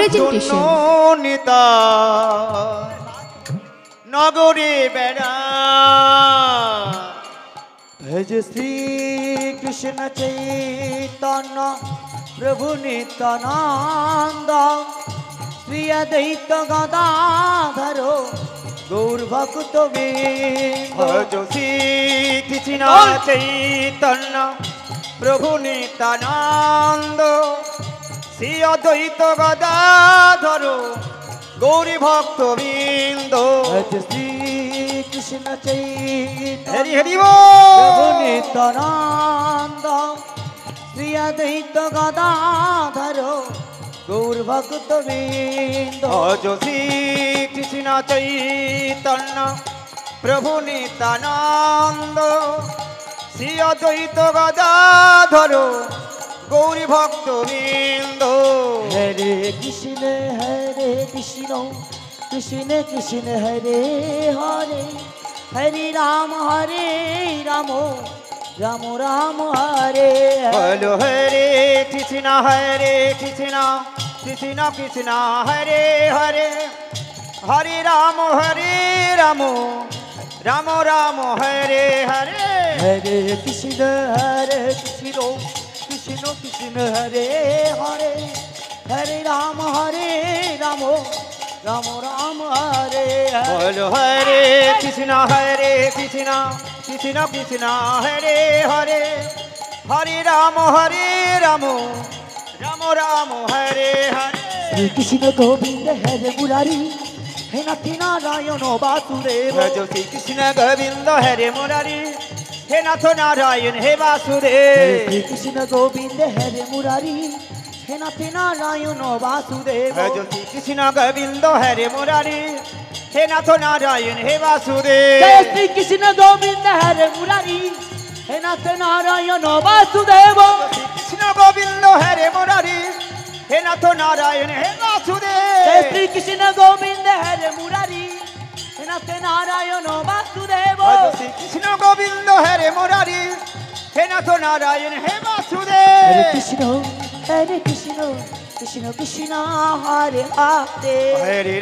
Presentation নেতা নগরে বেড়া ভজ শ্রী কৃষ্ণ চৈতন্য প্রভু নিত্যানন্দ শ্রী অদ্বৈত গদাধর গৌর ভক্ত ভজ শ্রী কৃষ্ণ চৈতন্য প্রভু নিত্যানন্দ শ্রী অদ্বৈত গদাধর গৌরী ভক্ত বৃন্দ শ্রী কৃষ্ণ চৈতন্য হরি হরি প্রভু নিত্যানন্দ শ্রী অদ্বৈত গদাধর গৌর ভক্ত বৃন্দ শ্রী কৃষ্ণ চৈতন্য প্রভু নিত্যানন্দ শ্রী অদ্বৈত গদাধর গৌরী ভক্ত বৃন্দ হরে কৃষ্ণ কৃষ্ণ কৃষ্ণ হরে হরে হরে রাম রাম রাম হরে বলো হরে কৃষ্ণ কৃষ্ণ কৃষ্ণ হরে হরে হরে রাম রাম রাম হরে হরে হরে কৃষ্ণ কৃষ্ণ কৃষ্ণ কৃষ্ণ হরে হরে হরে রাম রাম রাম হরে বলো হরে কৃষ্ণ কৃষ্ণ কৃষ্ণ হরে হরে হরে রাম রাম রাম হরে হরে শ্রী কৃষ্ণ গোবিন্দ হরে মুরারি হে নাথ নারায়ণ বাসুদেব শ্রী কৃষ্ণ গোবিন্দ হরে মুরারি হে নাথ নারায়ণ হে বাসুদেব শ্রী কৃষ্ণ গোবিন্দ হরে মুরারি হে নাথ নারায়ণ বাসুদেব শ্রী কৃষ্ণ গোবিন্দ হরে মুরারি হে নাথ নারায়ণ হে বাসুদেব শ্রী কৃষ্ণ গোবিন্দ হরে মুরারি হে নাথ নারায়ণ বাসুদেব শ্রী কৃষ্ণ গোবিন্দ হরে মুরারি হে নাথ নারায়ণ হে বাসুদেব শ্রী কৃষ্ণ গোবিন্দ হরে মুরারি হে নাথ নারায়ণ বাসুদেব শ্রী কৃষ্ণ গোবিন্দ হরে মুরারি হে নাথ নারায়ণ হে বাসুদেব হরে কৃষ্ণ কৃষ্ণ কৃষ্ণ হরে হরে হরে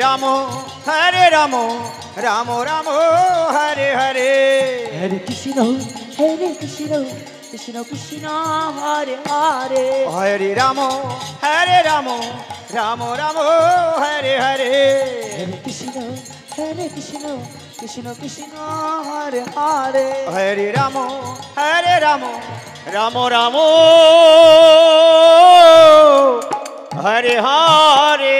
রাম রাম রাম হরে হরে হরে কৃষ্ণ কৃষ্ণ কৃষ্ণ হরে হরে হরে রাম রাম রাম হরে হরে হরে কৃষ্ণ কৃষ্ণ কৃষ্ণ হরে হরে হরে রাম রাম রাম হরে হরে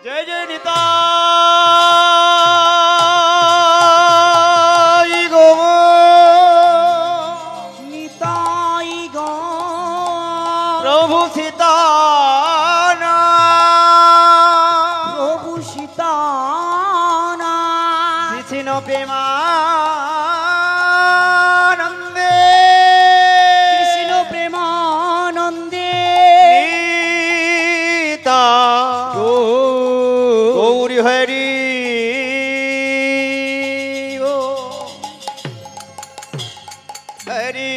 जय जय निताई गो प्रभु सीताना कृष्ण प्रेमानंदे नीता गौरी हरि हरि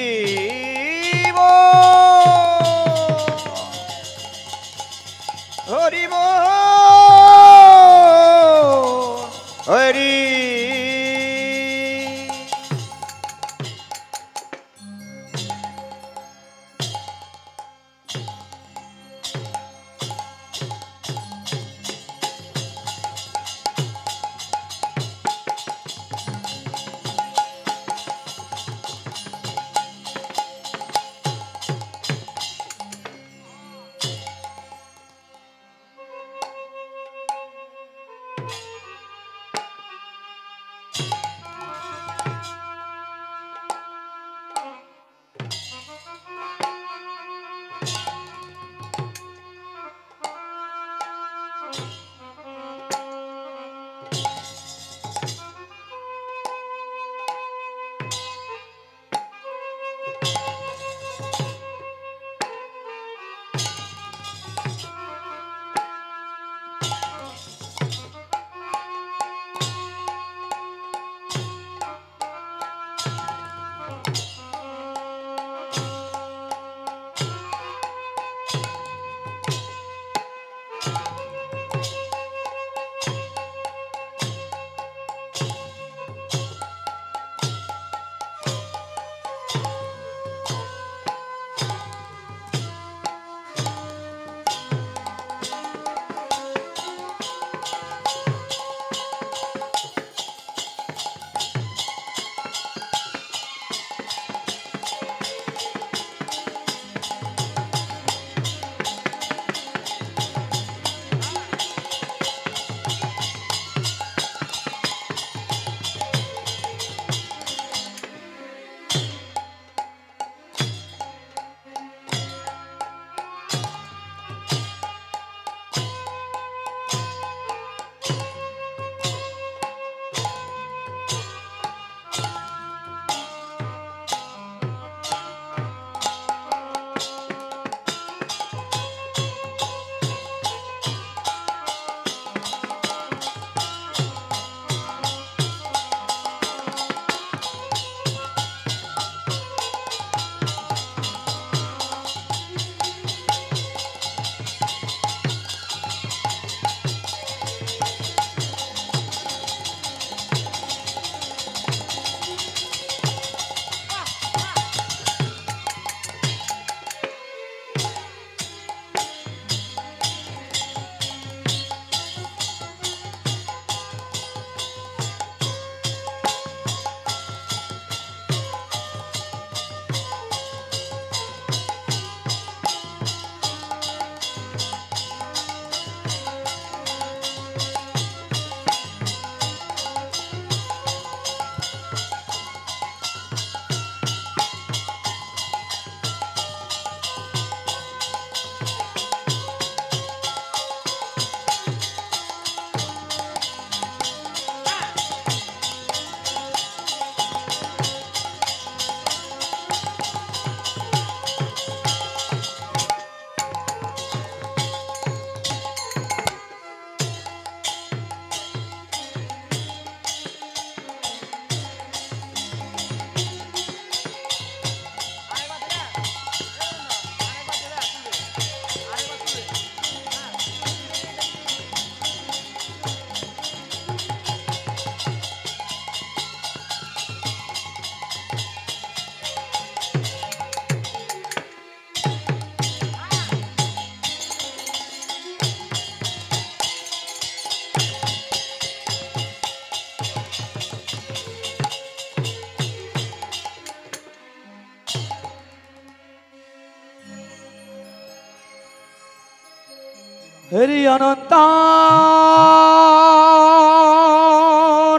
হরি অনন্ত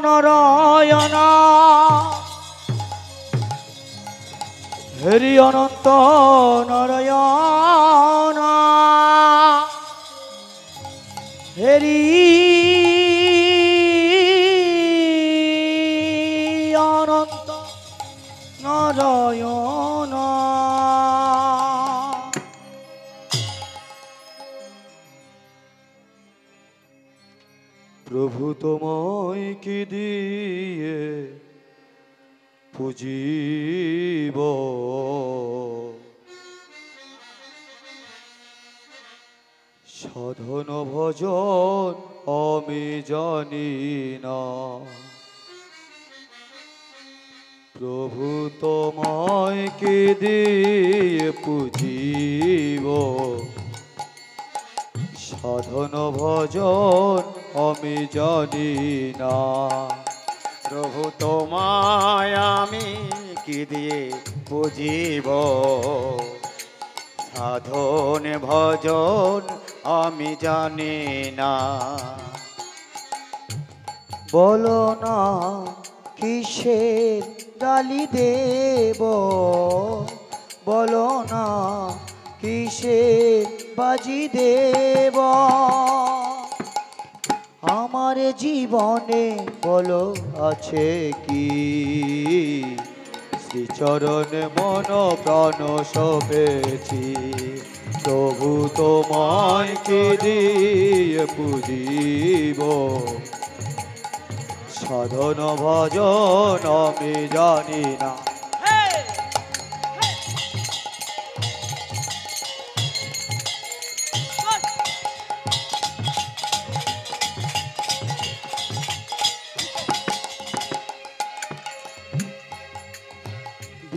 নারায়ণ হরি অনন্ত নারায়ণ হরি অনন্ত নারায়ণ। প্রভু তোমায় কি দিয়ে পুজিব, সাধন ভজন আমি জানি না। প্রভু তোমায় কি দিয়ে পুজিব, সাধন ভজন আমি জানি না। প্রভু তোমায় আমি কি দিয়ে পুজিব, সাধন ভজন আমি জানি না। বলো না কিসের গালি দেব, বলো না কিসের বাজি দেব। আমার জীবনে বলো আছে কি, শ্রীচরণ মন প্রাণ সপেছি। প্রভু তোমায় কি দিয়ে পুজিব, সাধন ভজন আমি জানি না।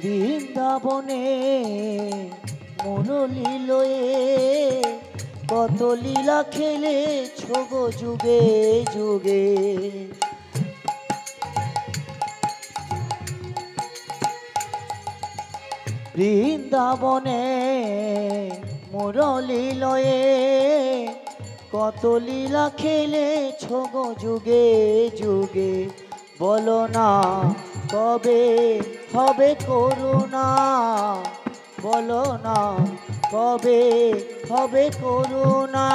বৃন্দাবনে মুরলী লয়ে কত লীলা খেলে ছোগো যুগে যুগে। বৃন্দাবনে মুরলী লয়ে কত লীলা খেলে ছোগো যুগে যুগে। বলো না কবে হবে করুণা, বলো না কবে হবে করুণা।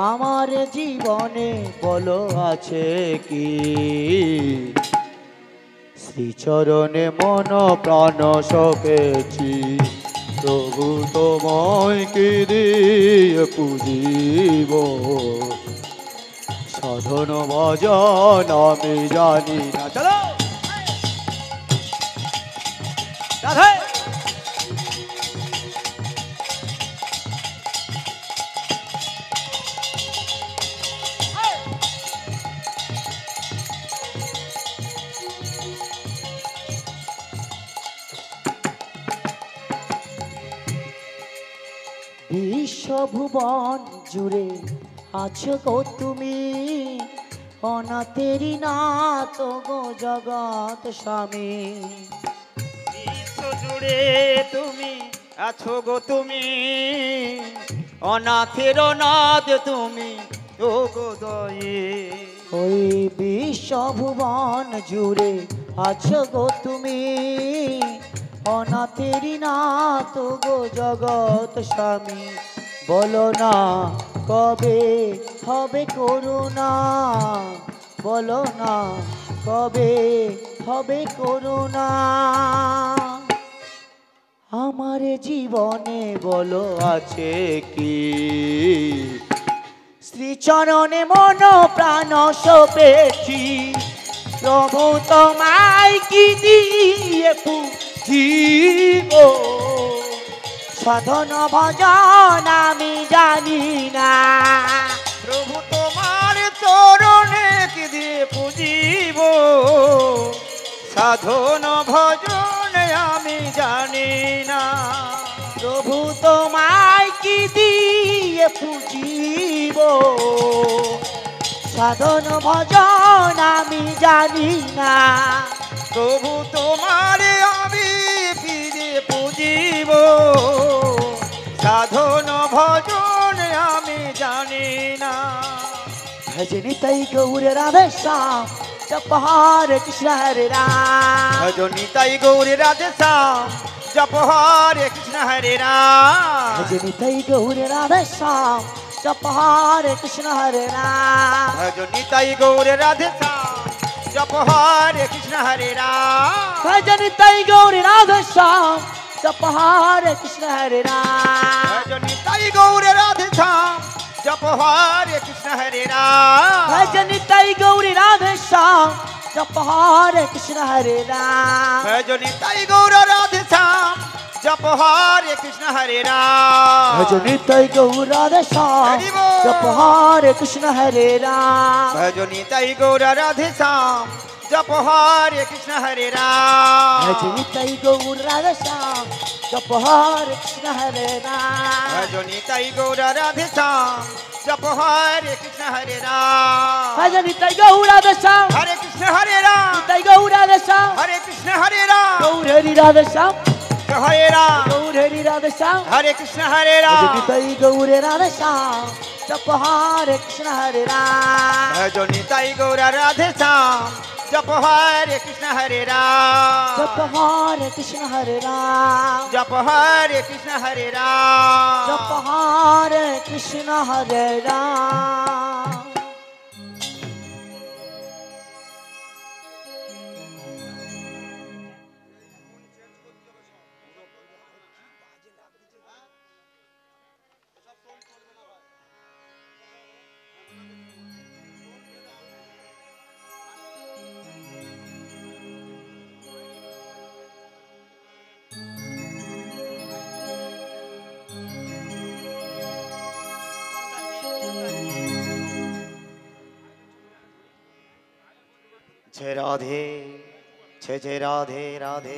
আমার জীবনে বলো আছে কি, শ্রীচরণে মন প্রাণ সপেছি। প্রভু তোমায় কি দিয়ে পুজিব, সাধন ভজন আমি জানি না। চলো রাধে। বিশ্বভুবন জুড়ে আছো গো তুমি, অনাথেরি নাথ গো জগৎ স্বামী। বিশ্ব জুড়ে তুমি আছো গো তুমি, অনাথের অনাথ তুমি ও গো দয়ে। ওই বিশ্বভুবন জুড়ে আছো গো তুমি, অনাথেরি নাথ গো জগৎ স্বামী। বলো না কবে হবে করুণা, বলো না কবে হবে করুণা। আমার জীবনে বলো আছে কি, শ্রীচরণে মন প্রাণ সপেছি। প্রভু তোমায় কি দিয়ে পুজিব, সাধন ভজন আমি জানি না। প্রভু তোমার চরণে কি দিয়ে পুজিব, সাধন ভজন আমি জানি না। প্রভু তোমায় কি দিয়ে পুজিব, সাধন ভজন আমি জানি না। প্রভু তোমারে আমি ফিরে পুজিব, সাধন भजन तई गौर राधे श्याम जप हरे कृष्ण हरे राम भजो निताई गौर राधे श्याम जप हरे कृष्ण हरे राम भजन तई गौर राधे श्याम जप हरे कृष्ण हरे राम भजो निताई गौर राधे श्याम जप हरे कृष्ण हरे राम भजन तई गौर राधे श्याम जप हरे कृष्ण हरे राम भजो निताई गौर राधे श्याम जप हरे कृष्ण हरे राम भजन तई गौर राधे श्याम जप हरे कृष्ण हरे राम भजो निताई गौर राधे श्याम जप हरे कृष्ण हरे राम भजन तई गौर राधे श्याम हरि बोल। जप हरे कृष्ण हरे राम भजो निताई गौर राधे श्याम जप हरे कृष्ण हरे राम भजन तई गौर राधे श्याम जप हरे कृष्ण हरे राम भजो निताई गौर राधे श्याम जप हरे कृष्ण हरे राम भजन तई गौर राधे श्याम हरे कृष्ण हरे राम तई गौर राधे श्याम हरे कृष्ण हरे राम गौर हरि राधे श्याम हरे राम गौर हरि राधे श्याम हरे कृष्ण हरे राम भजन तई गौर राधे श्याम जप हरे कृष्ण हरे राम भजो निताई गौर राधे श्याम जप हरे कृष्ण हरे राम जप हरे कृष्ण हरे राम जप हरे कृष्ण हरे राम जप हरे कृष्ण हरे राम जय राधे जय राधे राधे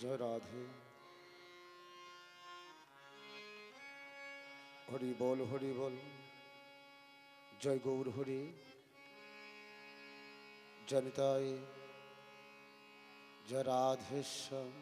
जय राधे हरि बोल जय गौर हरि जनिताय जय राधे श्याम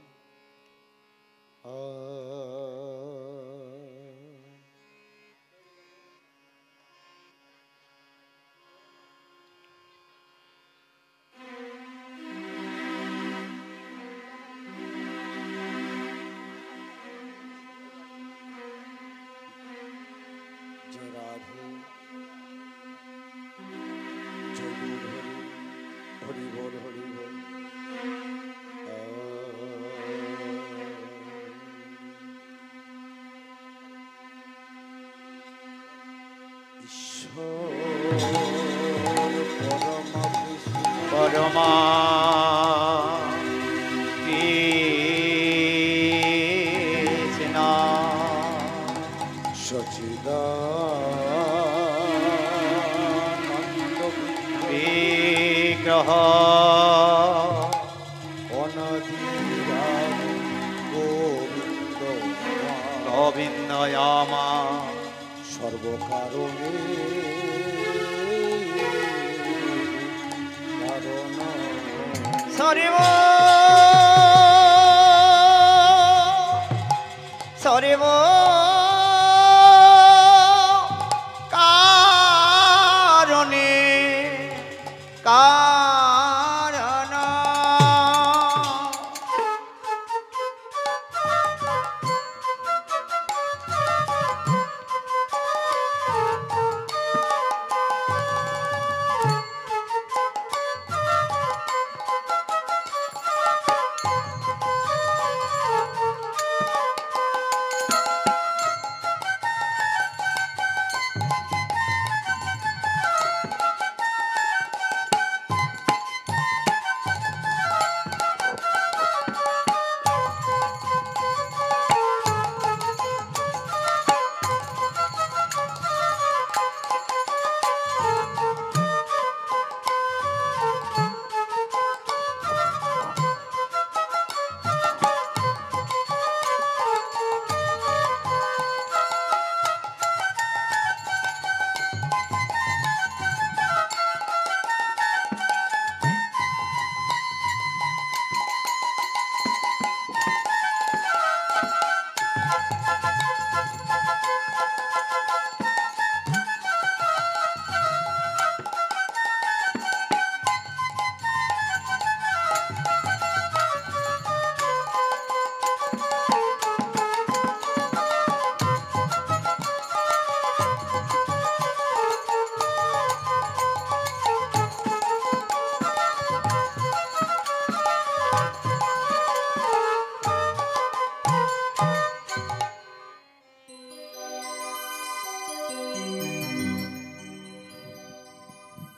परमा कृष्ण सचिदानंद विग्रह अनधिराम गोविंद গোবিন্দয় আমার সর্বকারণে কারণ সরিব সরিব কারণে কারণ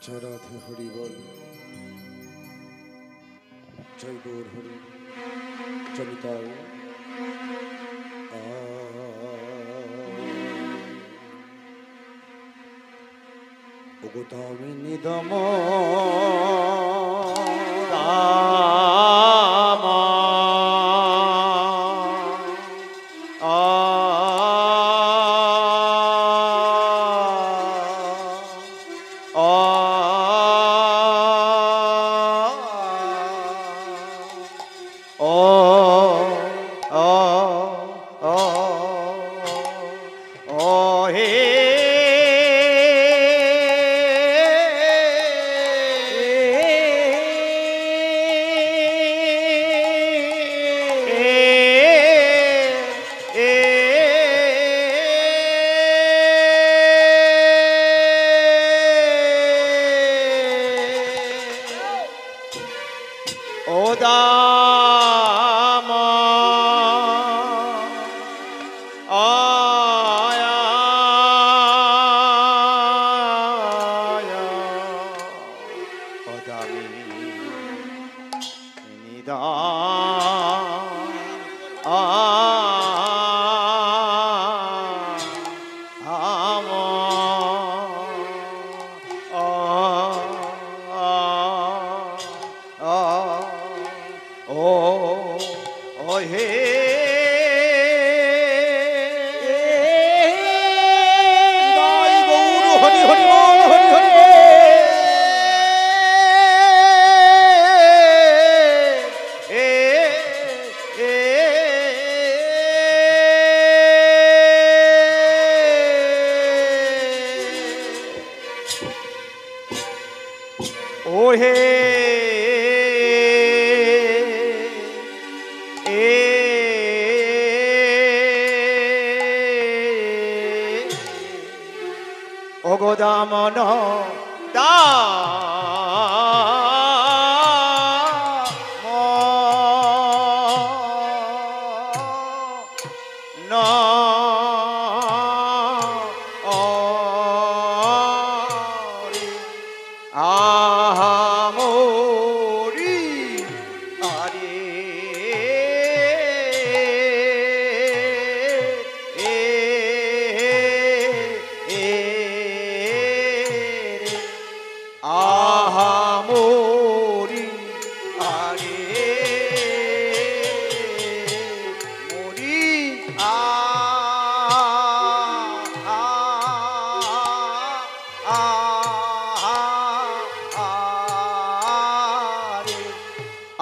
জয় রাধে হরি বল, জয় গৌর হরি, জনিতায় ওগোদামিনী দম দামন দা আ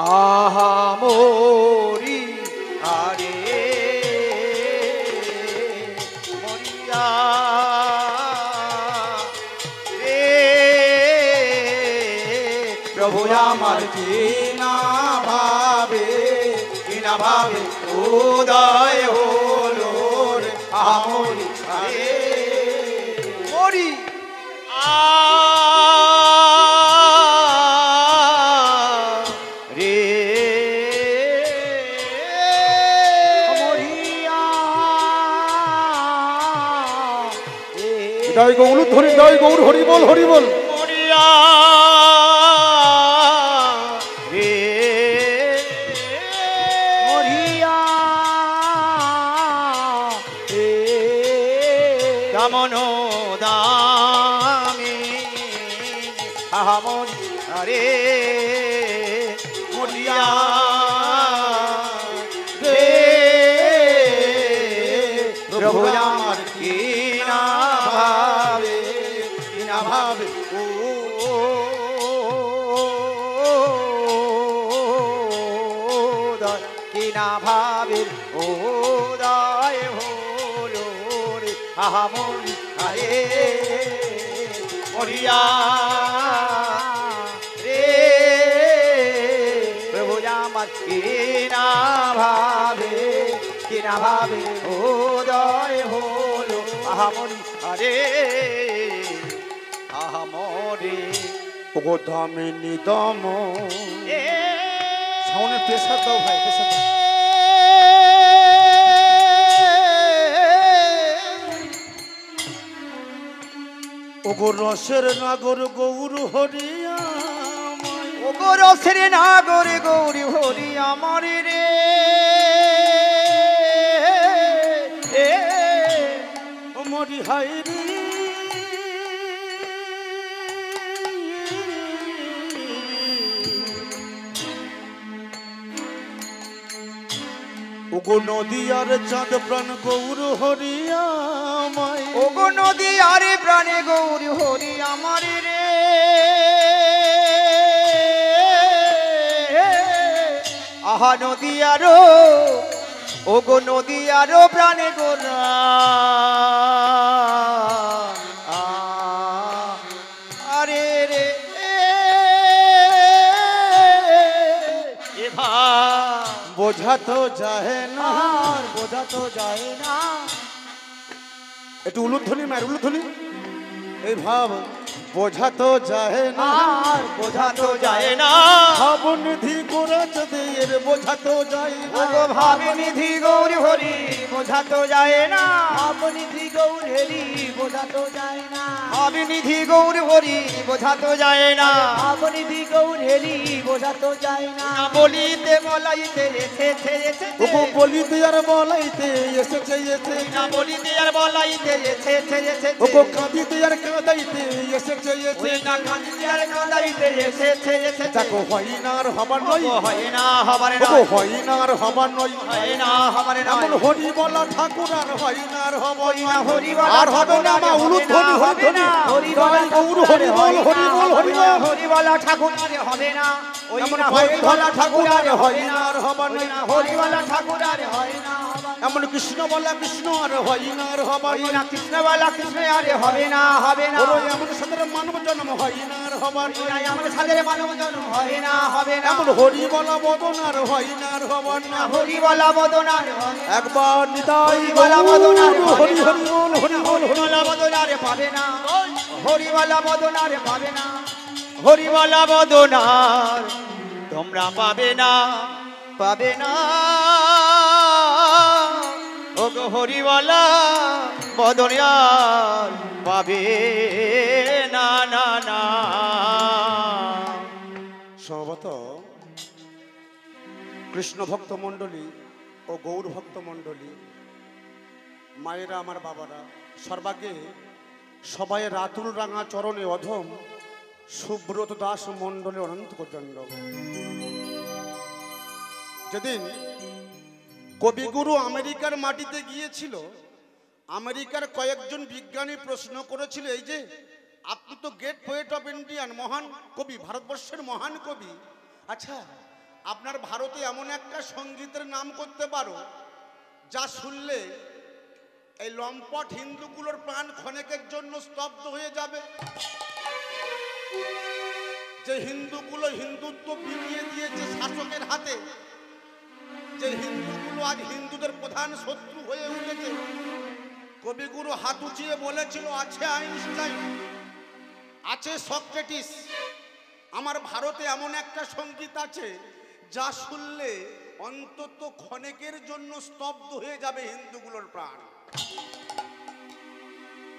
আহা মোরি আরে মরিয়া রে প্রভু আমার কিনা ভাবে উদয় হলো রে আহা মোরি আরে মরি রে মরিয়া জয় গৌর ধরি, জয় গৌর, হরি বল, হরি বল। মরিয়া রে মরিয়া রে দামন দামি আহা মরিয়া রে মরিয়া রে প্রভু আমার কিনা ভাবে ও কিনা ভাবে ও দায় হলো রে আহা মরিয়া রে মরিয়া রে প্রভু আমার কিনা ভাবে ও দয় হলো আহা মরিয়া রে আহা মরে ওগো দামিনী দম এ সাউন্ডের প্রেসার দাও ভাই, প্রেসার দাও। ওগো রসের নাগর গৌর হরিয়া ও গো রসের নাগর গৌরী হরি আমার রে মরি হাই রে ওগো নদী আর চাঁদ প্রাণ গৌর হরিয়া মাই ও গো নদী আরে প্রাণে গৌরী হরি আমার রে আহা নদী আরো ও গো নদী আরো প্রাণে গোরা আরে রে এ বোঝা তো যায় না, আর বোঝা তো যায় না। একটু উলুধ্বনি মার, উলুধ্বনি এই ভাব বোঝা তো যায় না, আর বোঝা তো যায় না ভাব নিধি গোরা চদের বোঝা তো যায় ও না, গো ভাবনিধি গৌরী হরি বোঝা তো যায় না আপনিধি গৌরেরি বোঝা তো যায় না। ভাবনিধি গৌরী হরি বোঝা তো যায় না আপনিধি গৌরেরি বোঝা তো যায় না। না বলিতে বলাইতে এসেছে ওগো বলিতে আর বলাইতে এসেছে এসেছে, না বলিতে আর বলাইতে এসেছে ওগো কাঁদিতে আর কাঁদাইতে এসেছে এসেছে, ওই না কাঁদিতে আর কাঁদাইতে এসেছে দেখো হয় না আর হবার নয়, হয় না হবার ওগো হয় না আর হবার নয়, হয় না হবার এমন হরি বলা ঠাকুর আর হয় না আর হবার না নয়, হরি বলা আর হবে না মা উলুধ্বনি হরিধ্বনি হরি বলা জয় গৌর হরি বল, হরি বল, হরি বল। হরি বলা ঠাকুর আরে হবে না ওই এমন না হরি হরি বলা বলা ঠাকুর ঠাকুর আর আরে হয় হয় না না আর হবার ওই নয়, না হরি বলা ঠাকুর আরে হয় না এমন কৃষ্ণ বলা কৃষ্ণ আর হয় না আর হবার ওই নয়, না কৃষ্ণ বলা কৃষ্ণ আরে হবে না হবে না ওরে এমন সাধারণ মানব জন্ম হয় না আর হবার ওই নয়, না আমার সাদের মানব জন্ম হয় না হবে না এমন হরি বলা বদন আর হয় না আর হবার না নয়, হরি বলা বদন আর হয় না একবার নিতাই হরি বলা বদন আর গৌর, হরি হরি বল, হরি বল, হরি বলা বদন আরে পাবে না হরি বলা বদন আরে পাবে না হরি বলা বদন আর তোমরা পাবে না পাবে না ও গো হরি বলা বদন আর পাবে না না না সম্ভবত কৃষ্ণ ভক্ত মণ্ডলী ও গৌর ভক্ত মণ্ডলী, মায়েরা আমার বাবারা, সর্বাগে সবাই রাতুল রাঙা চরণে অধম সুব্রত দাস মণ্ডলের অনন্ত প্রচণ্ড। যেদিন কবিগুরু আমেরিকার মাটিতে গিয়েছিল, আমেরিকার কয়েকজন বিজ্ঞানী প্রশ্ন করেছিল, এই যে আপনি তো গ্রেট পোয়েট অফ ইন্ডিয়ান, মহান কবি, ভারতবর্ষের মহান কবি, আচ্ছা আপনার ভারতে এমন একটা সঙ্গীতের নাম করতে পারো যা শুনলে এই লম্পট হিন্দুগুলোর প্রাণ ক্ষণেকের জন্য স্তব্ধ হয়ে যাবে। যে হিন্দুগুলো হিন্দুত্ব বিলিয়ে দিয়েছে শাসকের হাতে, যে হিন্দুগুলো আজ হিন্দুদের প্রধান শত্রু হয়ে উঠেছে। কবিগুরু হাত উঁচিয়ে বলেছিল, আছে আইনস্টাইন, আছে সক্রেটিস, আমার ভারতে এমন একটা সঙ্গীত আছে যা শুনলে অন্তত ক্ষণেকের জন্য স্তব্ধ হয়ে যাবে হিন্দুগুলোর প্রাণ।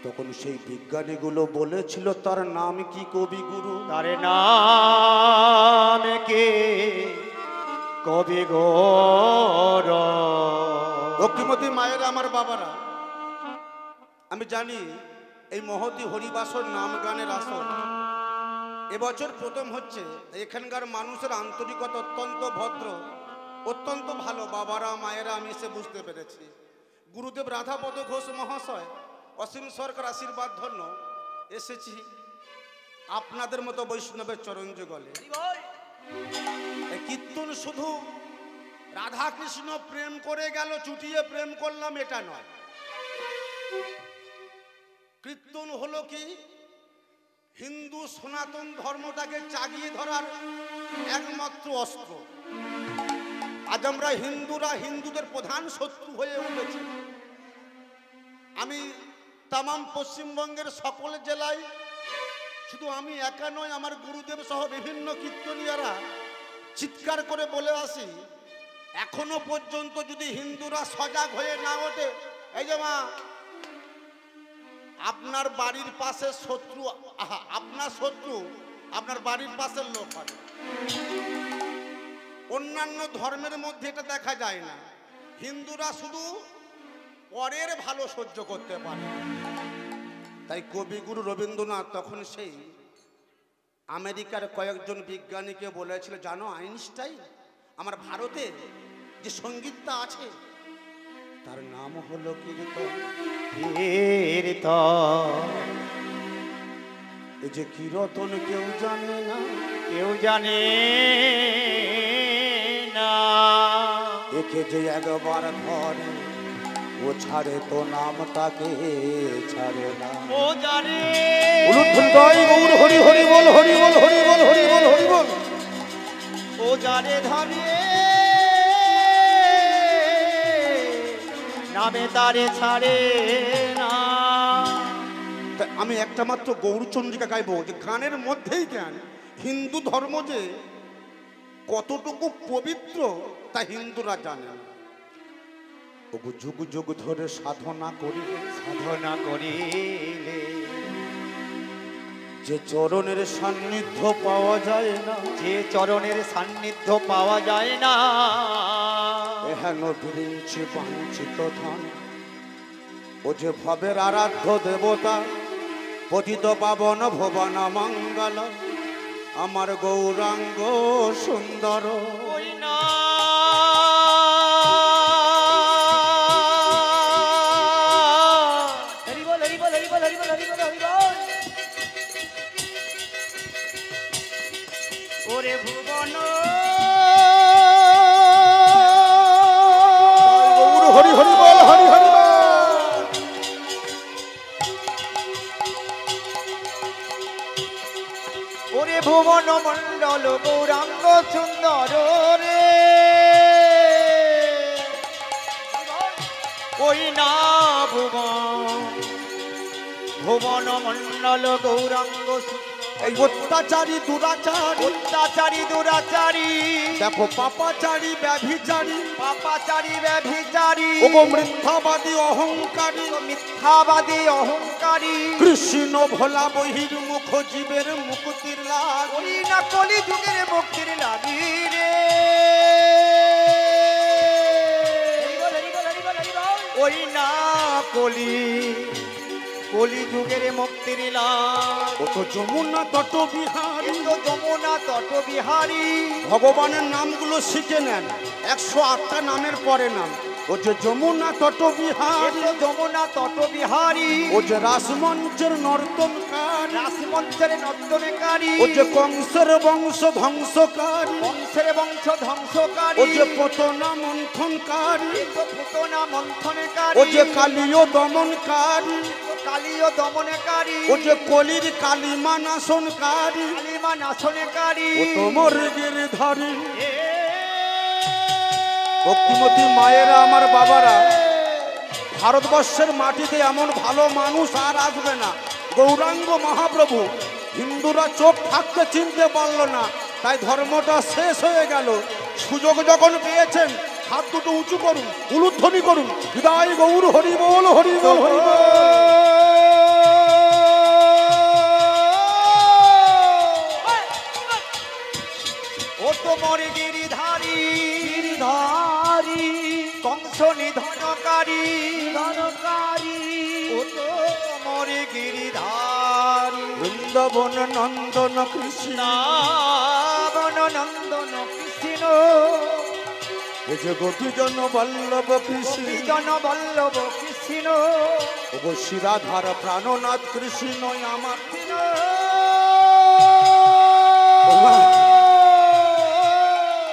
তখন সেই বিজ্ঞানীগুলো বলেছিল, তার নাম কি কবিগুরু? তার নাম কে কবিগুরু। ভক্তিমতী মায়েরা, আমার বাবারা, আমি জানি এই মহতী হরিবাসর নাম গানের আসর এবছর প্রথম হচ্ছে। এখানকার মানুষের আন্তরিকতা অত্যন্ত ভদ্র, অত্যন্ত ভালো। বাবারা মায়েরা, আমি এসে বুঝতে পেরেছি। গুরুদেব রাধাপদ ঘোষ মহাশয়, অসীম সরকার আশীর্বাদ ধন্য এসেছি আপনাদের মতো বৈষ্ণবের চরণ যুগলে। কীর্তন শুধু রাধা কৃষ্ণ প্রেম করে গেল, চুটিয়ে প্রেম করলাম, এটা নয়। কীর্তন হলো কি হিন্দু সনাতন ধর্মটাকে চাগিয়ে ধরার একমাত্র অস্ত্র। আজ আমরা হিন্দুরা হিন্দুদের প্রধান শত্রু হয়ে উঠেছে। আমি তামাম পশ্চিমবঙ্গের সকল জেলায়, শুধু আমি একা নয়, আমার গুরুদেব সহ বিভিন্ন কীর্তনীয়রা চিৎকার করে বলে আসি, এখনো পর্যন্ত যদি হিন্দুরা সজাগ হয়ে না ওঠে, এই যে মা, আপনার বাড়ির পাশে শত্রু, আপনার শত্রু আপনার বাড়ির পাশের লোক হবে। অন্যান্য ধর্মের মধ্যে এটা দেখা যায় না। হিন্দুরা শুধু পরের ভালো সহ্য করতে পারে। তাই কবিগুরু রবীন্দ্রনাথ তখন সেই আমেরিকার কয়েকজন বিজ্ঞানীকে বলেছিল, জানো আইনস্টাইন, আমার ভারতে যে সঙ্গীতটা আছে তার নাম হলো কীর্তন। এই যে কীর্তন কেউ জানে না, কেউ জানে না, একে যে একবার ধরে ও ছাড়ে তো নামটাকে ছাড়ে না। ও জানে গৌর হরি হরি বল, হরি বল, হরি বল, হরি বল, হরি বল। ও জানে ধরে নামে তারে ছাড়ে না। আমি একটা মাত্র গৌরচন্দ্রিকা গাইবো, যে গানের মধ্যেই জ্ঞান। হিন্দু ধর্ম যে কতটুকু পবিত্র তা হিন্দুরা জানে না। যুগ যুগ ধরে সাধনা করিলে, সাধনা করিলে যে চরণের সান্নিধ্য পাওয়া যায় না, যে চরণের সান্নিধ্য পাওয়া যায় না, এহেন বিরিঞ্চি বাঞ্ছিত ধন। ও যে ভবের আরাধ্য দেবতা, পতিত পাবন ভুবন মঙ্গল, আমার গৌরাঙ্গ সুন্দর। ওই না হরি বল, হরি বল, হরি বল, হরি বল, হরি বল, হরি বল। ওরে ভুবন গৌর হরি হরি বল, হরি হরি বল। ওরে ভুবন মণ্ডল গৌরাঙ্গ সুন্দর রে, ওই না ভুবন মণ্ডল গৌরাঙ্গ সুন্দর। এই অত্যাচারী দুরাচারী, অত্যাচারী দুরাচারী, দেখো পাপাচারী ব্যভিচারী, পাপাচারী ব্যভিচারী, ও মিথ্যাবাদী অহংকারী, মিথ্যাবাদী অহংকারী, কৃষ্ণ ভোলা বহির্মুখ জীবের মুক্তির লাগ। ওই না কলি যুগের মুক্তির লাগি রে, ওই না কলি যুগের মুক্তির লাগ। ও তো যমুনা তট বিহারী, যমুনা তট বিহারী। ভগবানের নামগুলো শিখে নেন, 108টা নামের পরে নাম। ও যে যমুনা তট বিহারী, যমুনা তট বিহারী, ও যে রাসমঞ্চের নর্তনকারী, রাসমঞ্চের নর্তনকারী, ও যে কংসের বংশ ধ্বংসকারী, কংসের বংশ ধ্বংসকারী, ও যে পতনা মন্থনকারী, পুতনা মন্থনকারী, ও যে কালীয় দমনকারী, কালীয় দমনকারী, ও যে কলির কালিমা নাশনকারী, কালিমা নাশনকারী, ও তোমার গিরিধারী। ভক্তিমতী মায়েরা, আমার বাবারা, ভারতবর্ষের মাটিতে এমন ভালো মানুষ আর আসবে না। গৌরাঙ্গ মহাপ্রভু হিন্দুরা চোখ থাকতে চিনতে পারল না, তাই ধর্মটা শেষ হয়ে গেল। সুযোগ যখন পেয়েছেন হাত দুটো উঁচু করুন, উলুধ্বনি করুন, হৃদয় গৌর হরি বল, হরি বল, হরি বল। ও তোমার গিরিধারী, গিরিধারী কংস নিধনকারী, ধনকারী ও তোমার গিরিধারী, বৃন্দাবন নন্দন কৃষ্ণ, বন নন্দন কৃষ্ণ, এ যে গোপীজন বল্লভ কৃষ্ণ, জন বল্লভ কৃষ্ণ, ও শিরাধার প্রাণনাথ কৃষ্ণ আমার।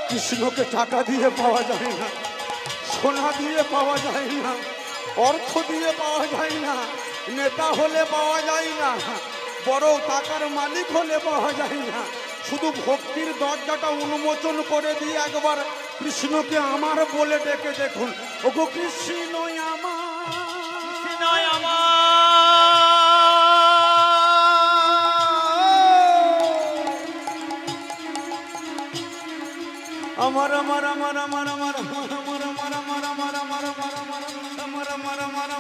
কৃষ্ণকে টাকা দিয়ে পাওয়া যায় না, সোনা দিয়ে পাওয়া যায় না, অর্থ দিয়ে পাওয়া যায় না, নেতা হলে পাওয়া যায় না, বড় টাকার মালিক হলে পাওয়া যায় না। শুধু ভক্তির দরজাটা উন্মোচন করে দিয়ে একবার কৃষ্ণকে আমার বলে ডেকে দেখুন, ওগো কৃষ্ণ আমার, কৃষ্ণ আমার, আমার আমার আমার আমার আমার আমার আমার আমার আমার আমার আমার আমার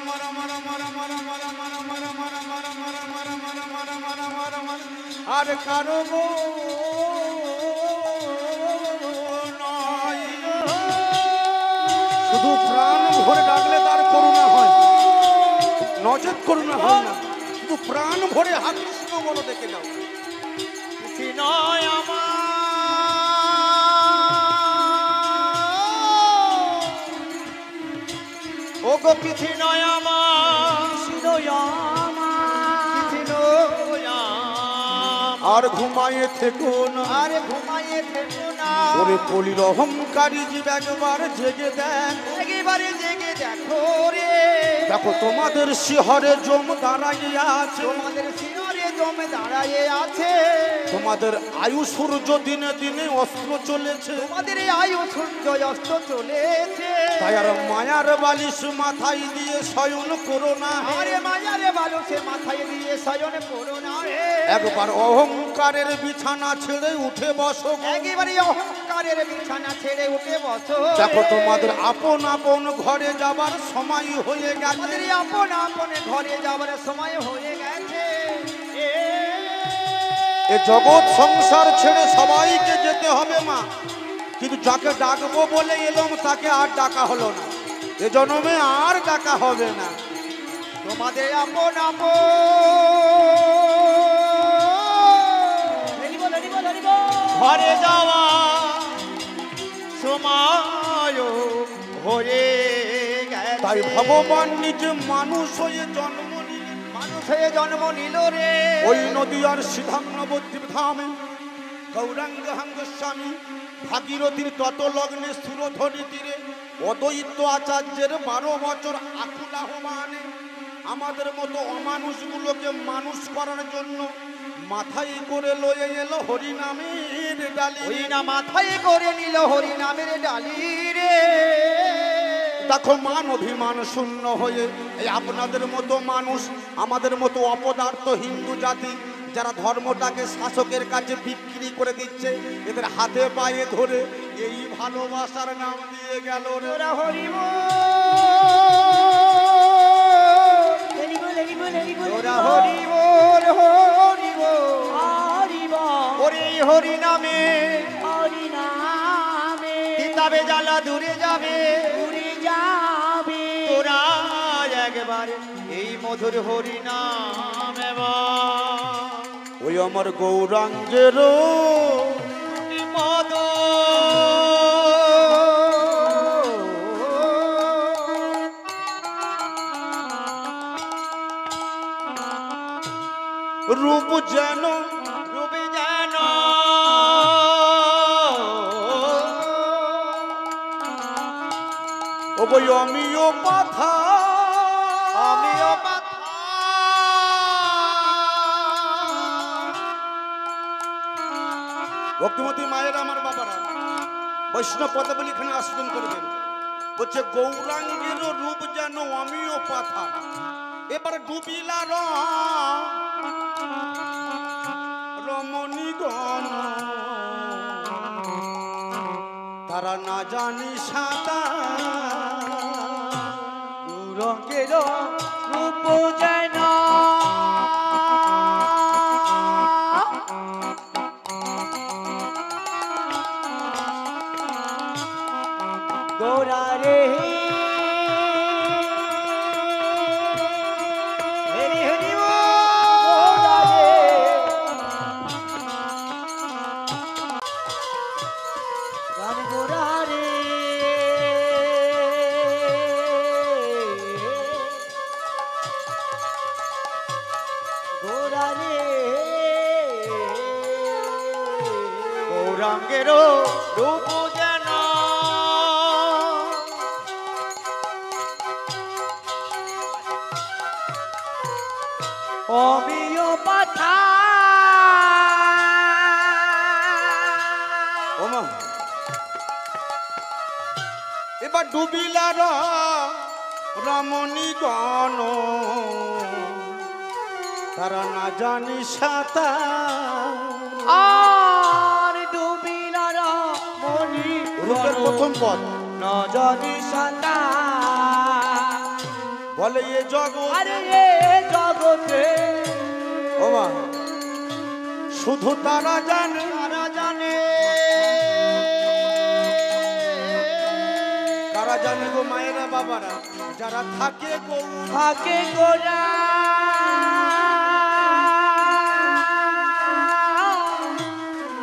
আমার আমার আর কারো নয়। শুধু প্রাণ ভরে ডাকলে তার করুণা হয়, নজর করুণা হয় না। শুধু প্রাণ ভরে হাত কৃষ্ণ বলো, দেখে যাও। কৃষ্ণ আমার, ও গো কৃষ্ণ আমার, কৃষ্ণ আমার কৃষ্ণ আর ঘুমায়ে থেকো না, আর ঘুমাইয়ে থেকো না, ওরে কলির অহংকারী জীব একবার জেগে দেখ, একেবারে জেগে দেখো রে, দেখো তোমাদের শিহরে জম দাঁড়াইয়া আছে, তোমাদের শিরে জমে দাঁড়াইয়ে আছে, তোমাদের আয়ু সূর্য দিনে দিনে অস্ত্র চলেছে, তোমাদের এই আয়ু সূর্য অস্ত চলেছে, তাই আর মায়ার বালিশ মাথায় দিয়ে শয়ন করো না। আরে মায়ারে বালুসে মাথায় দিয়ে শয়ন করো না রে, একবার অহংকারের বিছানা ছেড়ে উঠে বসো, একেবারে অহংকারের বিছানা ছেড়ে উঠে বসো, দেখো তোমাদের আপন আপন ঘরে যাবার সময় হয়ে গেছে, আমাদের আপন আপন ঘরে যাবার সময় হয়ে গেছে। এ জগৎ সংসার ছেড়ে সবাইকে যেতে হবে মা, কিন্তু যাকে ডাকবো বলে এলাম তাকে আর ডাকা হলো না, এ জন্মে আর ডাকা হবে না। তোমাদের আপন আপন ঘরে যাওয়া সময় হয়ে গেছে, তাই ভগবান নিজে মানুষ হয়ে জন্ম নিলেন, মানুষ হয়ে জন্ম নিল রে, ওই নদী আর সিধাম নবদ্বীপ ধামে গৌরাঙ্গ হাঙ্গস্বামী ভাগীরথীর তত লগ্নে সুরধনী তীরে অদ্বৈত আচার্যের 12 বছর আকুল আহ্বানে আমাদের মতো অমানুষগুলোকে মানুষ করার জন্য মাথায় করে লয়ে এলো হরিনামের ডালি, ওই না মাথায় করে নিল হরি নামের ডালি রে, দেখো মান অভিমান শূন্য হয়ে এই আপনাদের মতো মানুষ, আমাদের মতো অপদার্থ হিন্দু জাতি যারা ধর্মটাকে শাসকের কাছে বিক্রি করে দিচ্ছে, এদের হাতে পায়ে ধরে এই ভালোবাসার নাম দিয়ে গেল রে। ওরা হরিব ওরা হরিব হরিব ওরে হরি নামে কিতাবে জ্বালা দূরে যাবে, তোরা একবার এই মধুর হরি নাম ওই আমার গৌরাঙ্গের মদ যেন রূপে যেন ও বই অমিও পাথা আমিও পাথা ভক্তিমতী মায়েরা আমার বাবারা বৈষ্ণব পদাবলী এখানে আস্বাদন করবেন বলছে গৌরাঙ্গের রূপ যেন অমিও পাথা এবার ডুবিলা রমণীগণ তারা না জানি সাঁতার রঙের রূপ যেন গোরা রে হরি হরি গোরা রে গান গোরা রে গোরা রে গৌরাঙ্গের রূপ যেন অমিয় পাথা ওমা এবার ডুবিলার রমণীগণ তারা না জানি সাঁতার আর ডুবিলার মনি রূপের প্রথম পদ না জানি সাঁতার বলে এ জগৎ আরে এ জগতে ওমা শুধু তারা জানে তারা জানে তারা জানে গো মায়েরা বাবারা যারা থাকে গো থাকে গোরা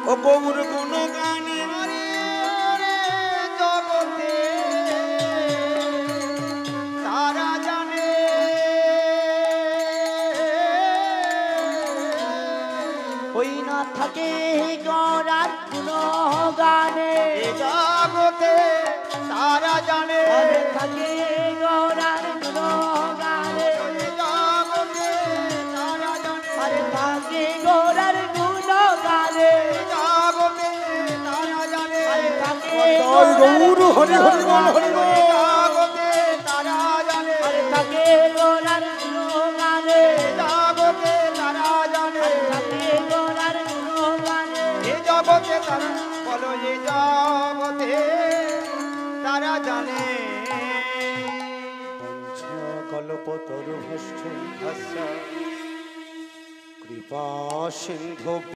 ও গৌর গুণ গানে জগতে তারা জানে ওই না থাকে গোরার গুণ গানে এ জগতে তারা জানে আরে থাকে গোরার গুণ গানে এ জগতে তারা জানে আরে থাকে গোরার গুণ গানে এ জগতে তারা জানে আরে থাকে জয় গৌর হরি হরি বল হরি বল জগতে তারা জানে আরে থাকে গোরার গুণ গানে জগতে তারা জানে আরে থাকে গোরার গুণ গানে এ জগতে তারা বলো এ জগতে তারা জানে কল্পতরু ভস্য কৃপা সিন্ধু